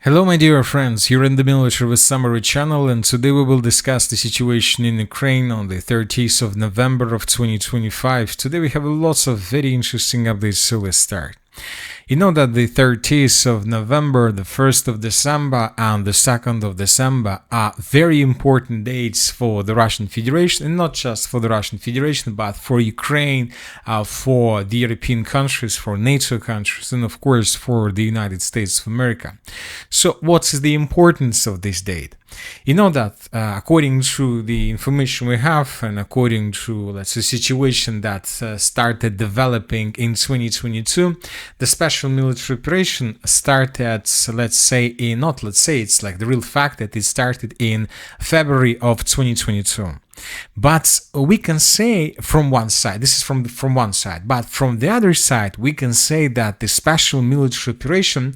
Hello my dear friends, here in the Military with Summary channel, and today we will discuss the situation in Ukraine on the 30th of November of 2025. Today we have lots of very interesting updates, so let's start. You know that the 30th of November, the 1st of December and the 2nd of December are very important dates for the Russian Federation, and not just for the Russian Federation, but for Ukraine, for the European countries, for NATO countries, and of course for the United States of America. So what is the importance of this date? You know that according to the information we have and according to, let's say, situation that started developing in 2022, the special military operation started, it's like the real fact that it started in February of 2022. But we can say from one side, this is from one side, but from the other side, we can say that the special military operation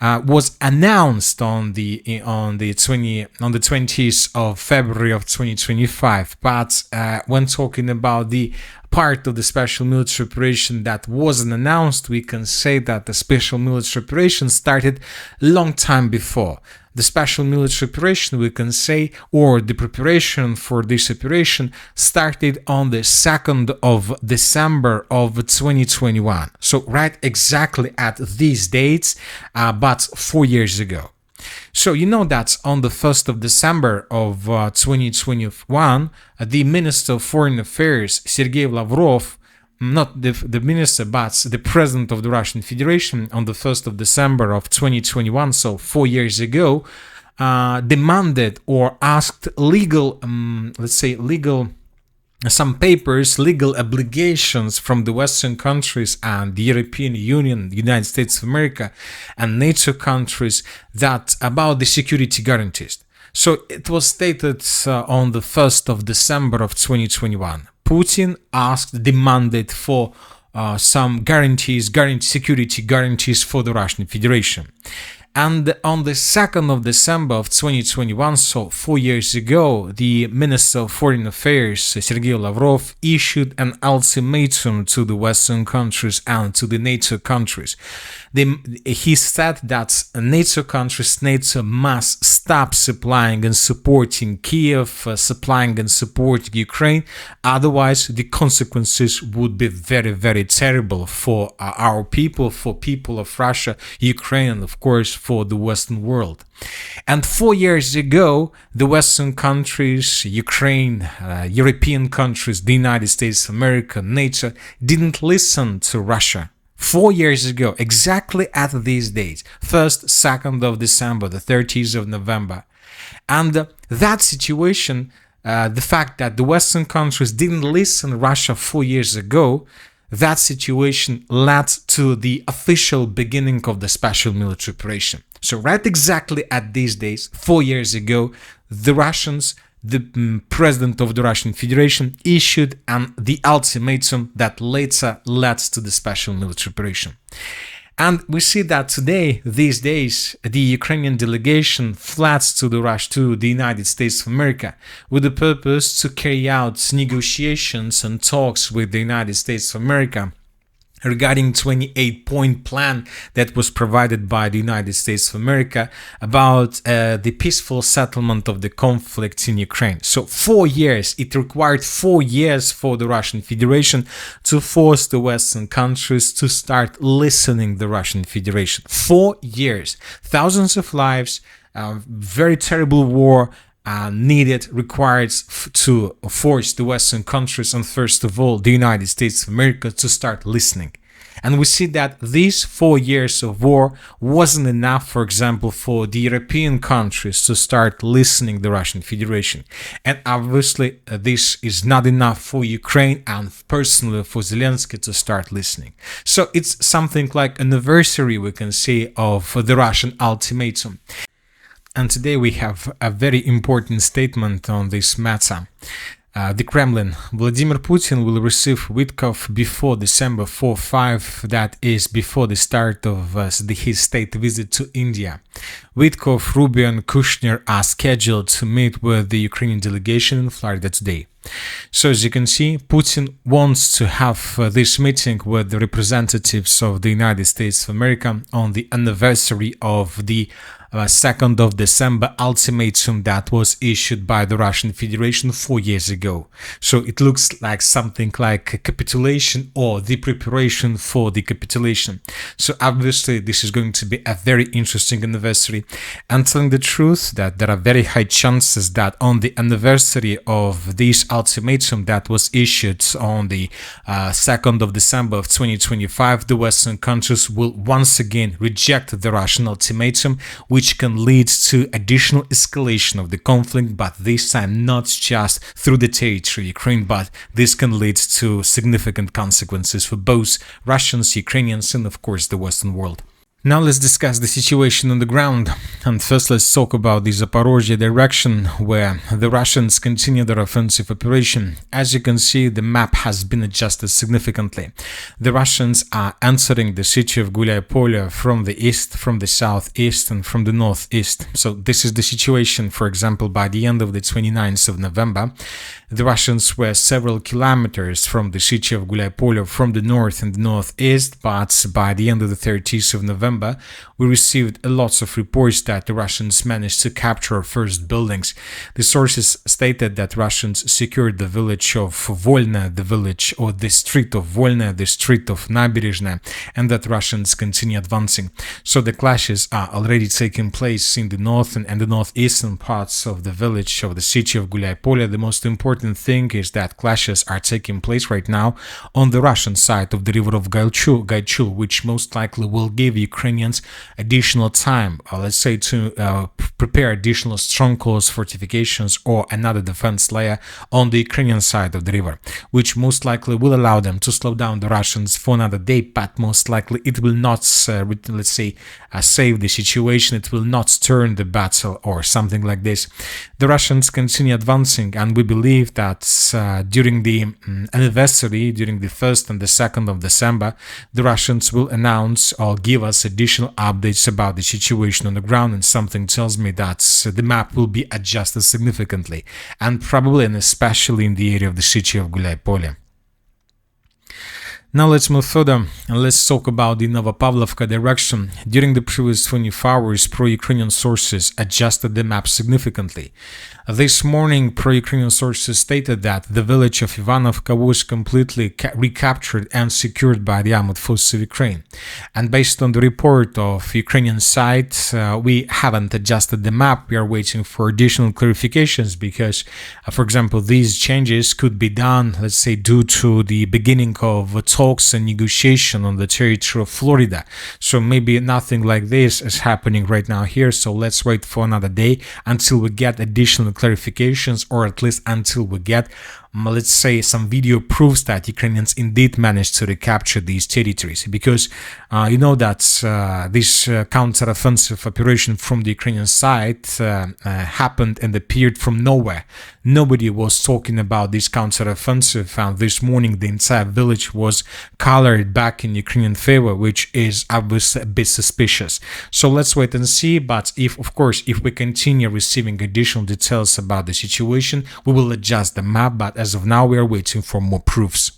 was announced on the 20th of February of 2025. But when talking about the part of the special military operation that wasn't announced, we can say that the special military operation started a long time before. The special military operation, we can say, or the preparation for this operation started on the 2nd of December of 2021. So right exactly at these dates, but 4 years ago. So you know that on the 1st of December of 2021, the Minister of Foreign Affairs, Sergei Lavrov, not the minister, but the president of the Russian Federation, on the 1st of December of 2021, so 4 years ago, demanded or asked legal obligations from the Western countries and the European Union, the United States of America, and NATO countries that about the security guarantees. So it was stated on the 1st of December of 2021. Putin demanded for some security guarantees for the Russian Federation. And on the 2nd of December of 2021, so 4 years ago, the Minister of Foreign Affairs, Sergei Lavrov, issued an ultimatum to the Western countries and to the NATO countries. He said that NATO must stop supplying and supporting Kiev, supplying and supporting Ukraine. Otherwise, the consequences would be very, very terrible for our people, for people of Russia, Ukraine, and of course for the Western world. And 4 years ago, the Western countries, Ukraine, European countries, the United States of America, NATO, didn't listen to Russia. 4 years ago, exactly at these dates, 1st, 2nd of December, the 30th of November. And that situation, the fact that the Western countries didn't listen to Russia 4 years ago, that situation led to the official beginning of the special military operation. So right exactly at these days, 4 years ago, the president of the Russian Federation issued the ultimatum that later led to the special military operation. And we see that today, these days, the Ukrainian delegation fled to the United States of America with the purpose to carry out negotiations and talks with the United States of America regarding 28-point plan that was provided by the United States of America about the peaceful settlement of the conflict in Ukraine. So 4 years, it required 4 years for the Russian Federation to force the Western countries to start listening to the Russian Federation. 4 years, thousands of lives, very terrible war, required to force the Western countries and first of all the United States of America to start listening. And we see that these 4 years of war wasn't enough, for example, for the European countries to start listening to the Russian Federation. And obviously this is not enough for Ukraine and personally for Zelensky to start listening. So it's something like an anniversary, we can say, of the Russian ultimatum. And today we have a very important statement on this matter. The Kremlin, Vladimir Putin will receive Witkoff before December 4-5, that is before the start of his state visit to India. Witkoff, Rubio and Kushner are scheduled to meet with the Ukrainian delegation in Florida today. So as you can see, Putin wants to have this meeting with the representatives of the United States of America on the anniversary of the 2nd of December ultimatum that was issued by the Russian Federation 4 years ago. So it looks like something like a capitulation or the preparation for the capitulation. So obviously this is going to be a very interesting anniversary, and telling the truth that there are very high chances that on the anniversary of this ultimatum that was issued on the 2nd of December of 2025, the Western countries will once again reject the Russian ultimatum, which can lead to additional escalation of the conflict, but this time not just through the territory of Ukraine, but this can lead to significant consequences for both Russians, Ukrainians, and of course the Western world. Now let's discuss the situation on the ground, and first let's talk about the Zaporozhye direction where the Russians continue their offensive operation. As you can see, the map has been adjusted significantly. The Russians are entering the city of Huliaipole from the east, from the southeast, and from the northeast. So this is the situation, for example, by the end of the 29th of November. The Russians were several kilometers from the city of Huliaipole from the north and the northeast, but by the end of the 30th of November, we received lots of reports that the Russians managed to capture our first buildings. The sources stated that Russians secured the village of Volna, the village or the street of Volna, the street of Naberezhna, and that Russians continue advancing. So the clashes are already taking place in the northern and the northeastern parts of the village of the city of Huliaipole. The most important thing is that clashes are taking place right now on the Russian side of the river of Gaichul, which most likely will give Ukrainians additional time, let's say, to prepare additional strongholds, fortifications, or another defense layer on the Ukrainian side of the river, which most likely will allow them to slow down the Russians for another day, but most likely it will not, let's say, save the situation. It will not turn the battle or something like this. The Russians continue advancing, and we believe that during the anniversary, during the 1st and the 2nd of December, the Russians will announce or give us additional updates about the situation on the ground, and something tells me that the map will be adjusted significantly, and probably and especially in the area of the city of Huliaipole. Now let's move further and let's talk about the Novopavlovka direction. During the previous 24 hours, pro-Ukrainian sources adjusted the map significantly. This morning, pro-Ukrainian sources stated that the village of Ivanovka was completely recaptured and secured by the armed forces of Ukraine. And based on the report of Ukrainian side, we haven't adjusted the map. We are waiting for additional clarifications because, for example, these changes could be done, let's say, due to the beginning of talks and negotiation on the territory of Florida. So maybe nothing like this is happening right now here. So let's wait for another day until we get additional clarifications, or at least until we get, let's say, some video proofs that Ukrainians indeed managed to recapture these territories. Because you know that this counter-offensive operation from the Ukrainian side happened and appeared from nowhere. Nobody was talking about this counter-offensive, and this morning the entire village was colored back in Ukrainian favor, which is obviously a bit suspicious. So let's wait and see. But if, of course, if we continue receiving additional details about the situation, we will adjust the map. But as of now, we are waiting for more proofs.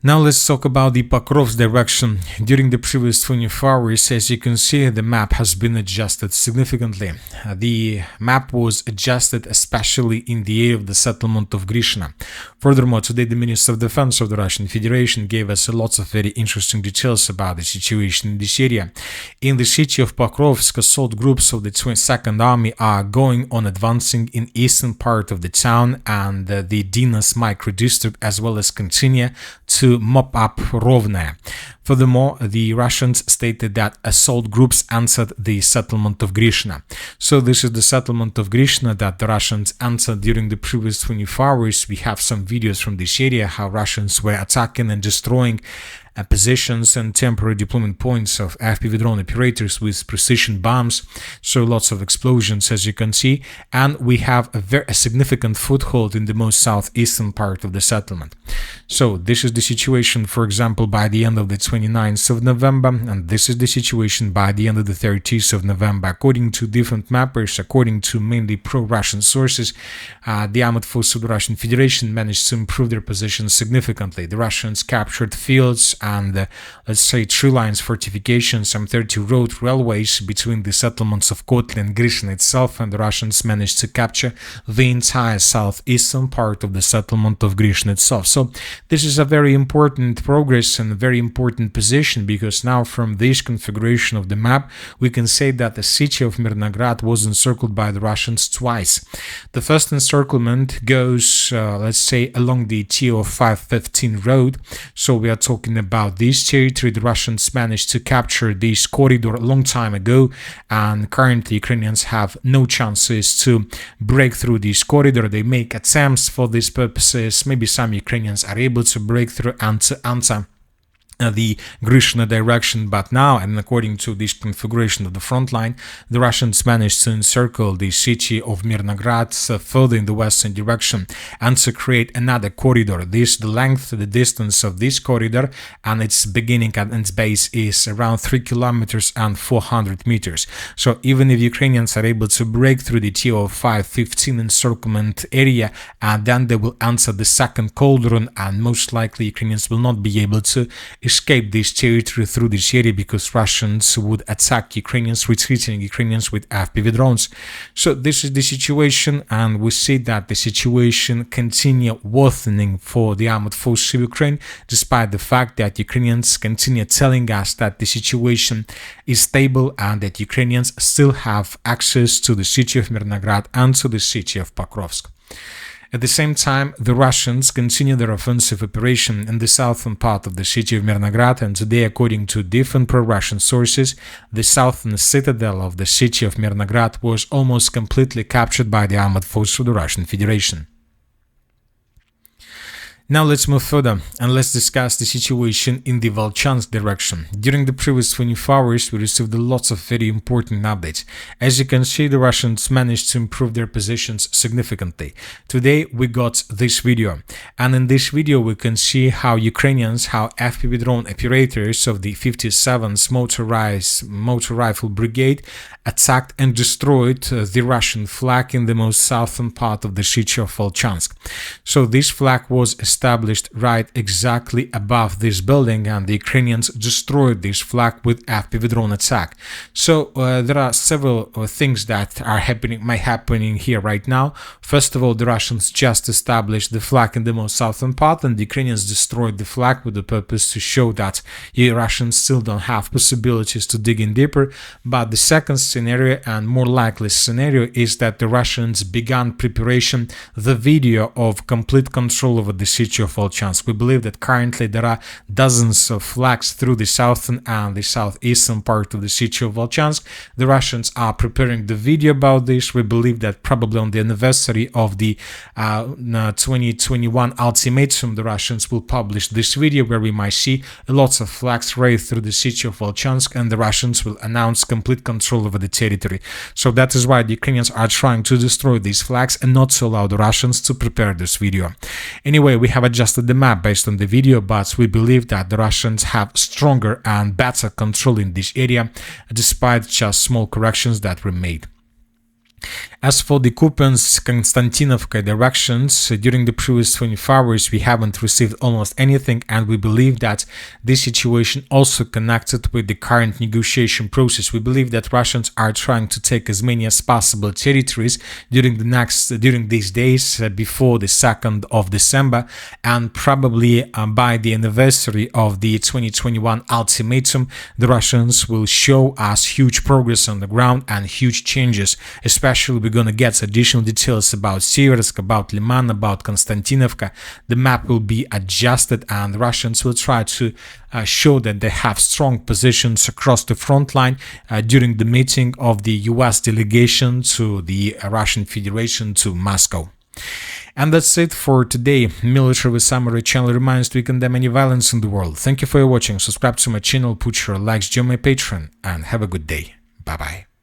Now let's talk about the Pokrov's direction. During the previous 24 hours, as you can see, the map has been adjusted significantly. The map was adjusted especially in the area of the settlement of Grishna. Furthermore, today the Minister of Defense of the Russian Federation gave us lots of very interesting details about the situation in this area. In the city of Pokrovsk, assault groups of the 22nd Army are going on advancing in eastern part of the town and the Dinas micro-district, as well as continue to mop up Rovnaya. Furthermore, the Russians stated that assault groups entered the settlement of Grishna. So this is the settlement of Grishna that the Russians entered during the previous 24 hours. We have some videos from this area, how Russians were attacking and destroying positions and temporary deployment points of FPV drone operators with precision bombs. So lots of explosions, as you can see, and we have a significant foothold in the most southeastern part of the settlement. So this is the situation, for example, by the end of the 29th of November, and this is the situation by the end of the 30th of November. According to different mappers, according to mainly pro-Russian sources, the armed forces of the Russian Federation managed to improve their position significantly. The Russians captured fields and, let's say, tree lines, fortifications, some 30 road railways between the settlements of Kotli and Grishna itself, and the Russians managed to capture the entire southeastern part of the settlement of Grishna itself. So this is a very important progress and a very important position, because now from this configuration of the map we can say that the city of Mirnograd was encircled by the Russians twice. The first encirclement goes, let's say, along the TO515 road. So we are talking about this territory. The Russians managed to capture this corridor a long time ago, and currently Ukrainians have no chances to break through this corridor. They make attempts for these purposes. Maybe some Ukrainians are able to break through and to enter the Grishna direction, but now, and according to this configuration of the front line, the Russians managed to encircle the city of Mirnograd further in the western direction and to create another corridor. The length, the distance of this corridor and its beginning and its base is around 3 kilometers and 400 meters. So even if Ukrainians are able to break through the TO515 encirclement area, then they will enter the second cauldron, and most likely Ukrainians will not be able to escape this territory through this area, because Russians would attack Ukrainians, retreating Ukrainians with FPV drones. So this is the situation, and we see that the situation continue worsening for the armed forces of Ukraine, despite the fact that Ukrainians continue telling us that the situation is stable and that Ukrainians still have access to the city of Mirnograd and to the city of Pokrovsk. At the same time, the Russians continue their offensive operation in the southern part of the city of Mirnograd, and today, according to different pro-Russian sources, the southern citadel of the city of Mirnograd was almost completely captured by the armed forces of the Russian Federation. Now let's move further and let's discuss the situation in the Volchansk direction. During the previous 24 hours, we received lots of very important updates. As you can see, the Russians managed to improve their positions significantly. Today we got this video, and in this video we can see how Ukrainians, how FPV drone operators of the 57th Motor Rifle Brigade attacked and destroyed the Russian flag in the most southern part of the city of Volchansk. So this flag was established right exactly above this building, and the Ukrainians destroyed this flag with FPV drone attack. So there are several things that are happening here right now. First of all, the Russians just established the flag in the most southern part, and the Ukrainians destroyed the flag with the purpose to show that the Russians still don't have possibilities to dig in deeper. But the second scenario, and more likely scenario, is that the Russians began preparation, the video of complete control over the city of Volchansk. We believe that currently there are dozens of flags through the southern and the southeastern part of the city of Volchansk. The Russians are preparing the video about this. We believe that probably on the anniversary of the 2021 ultimatum, the Russians will publish this video where we might see lots of flags raised through the city of Volchansk, and the Russians will announce complete control over the territory. So that is why the Ukrainians are trying to destroy these flags and not to allow the Russians to prepare this video. Anyway, we have adjusted the map based on the video, but we believe that the Russians have stronger and better control in this area, despite just small corrections that were made. As for the Kupiansk-Konstantinovka directions, during the previous 24 hours we haven't received almost anything, and we believe that this situation also connected with the current negotiation process. We believe that Russians are trying to take as many as possible territories during these days before the 2nd of December, and probably by the anniversary of the 2021 ultimatum, the Russians will show us huge progress on the ground and huge changes. Especially we're going to get additional details about Seversk, about Liman, about Konstantinovka. The map will be adjusted, and the Russians will try to show that they have strong positions across the front line during the meeting of the US delegation to the Russian Federation to Moscow. And that's it for today. Military with Summary channel reminds to condemn any violence in the world. Thank you for watching. Subscribe to my channel, put your likes, join my Patreon, and have a good day. Bye bye.